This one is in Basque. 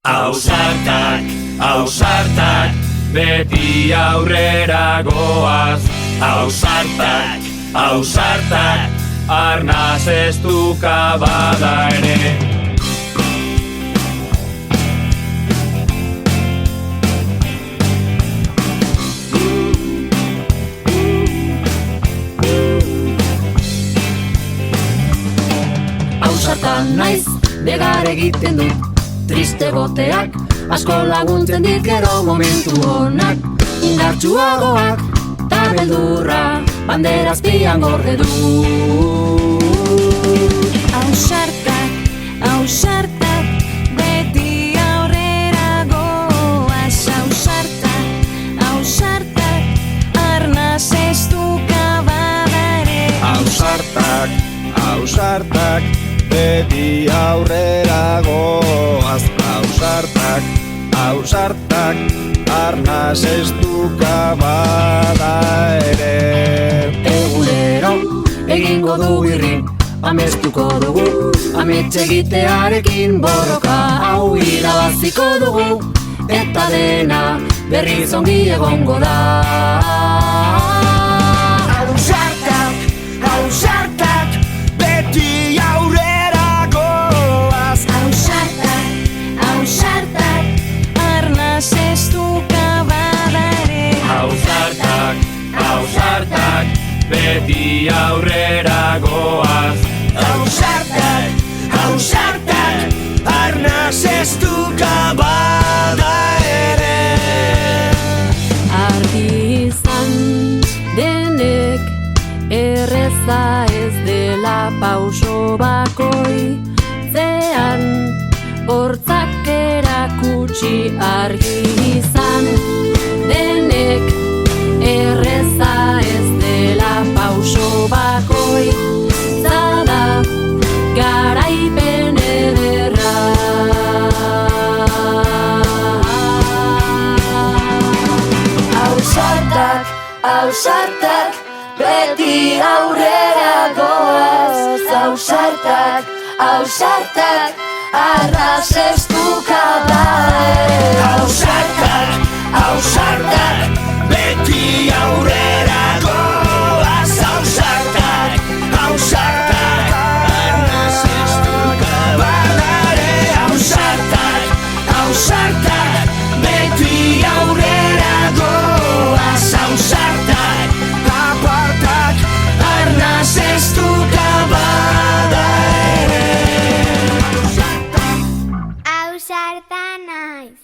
Ausartak, ausartak, beti aurrera goaz. Ausartak, ausartak, arnaz ez duka bada ere. Ausartan naiz, negar egiten dut, triste goteak, asko laguntzen dit gero momentu honak. Indartsuagoak, ta beldurra, bandera azpian gorde du. Ausartak, ausartak, beti aurrera goaz. Ausartak, ausartak, arnaz ez duka bada ere. Ausartak, ausartak, beti aurrera goaz. Ausartak, ausartak, arnaz ez duka bada ere. Egunero egingo du irri, amestuko dugu, amets egitearekin borroka hau irabaziko dugu, eta dena berriz ongi egongo da. Ausartak, ausartak, beti aurrera goaz. Ausartak, ausartak, arnaz ez duka bada ere. Ausartak, ausartak, beti aurrera goaz. Ausartak, ausartak, arnaz ez duka bada ere. Argi izan denek erreza ez dela pauso bakoi zean, hortzak erakutsi argi izan denek erreza ez dela pauso bakoi zada garaipen ederra. Ausartak, ausartak, beti aurrera goaz. Ausartak, ausartak, arnaz ez duka bada ere. Ausartak, ausartak, beti aurrera goaz. Ausartak, ausartak, arnaz ez duka bada ere. Ausartak, ausartak, beti aurrera goaz. Ausartak, apartak, arnaz ez duka bada ere. Ausarta naiz.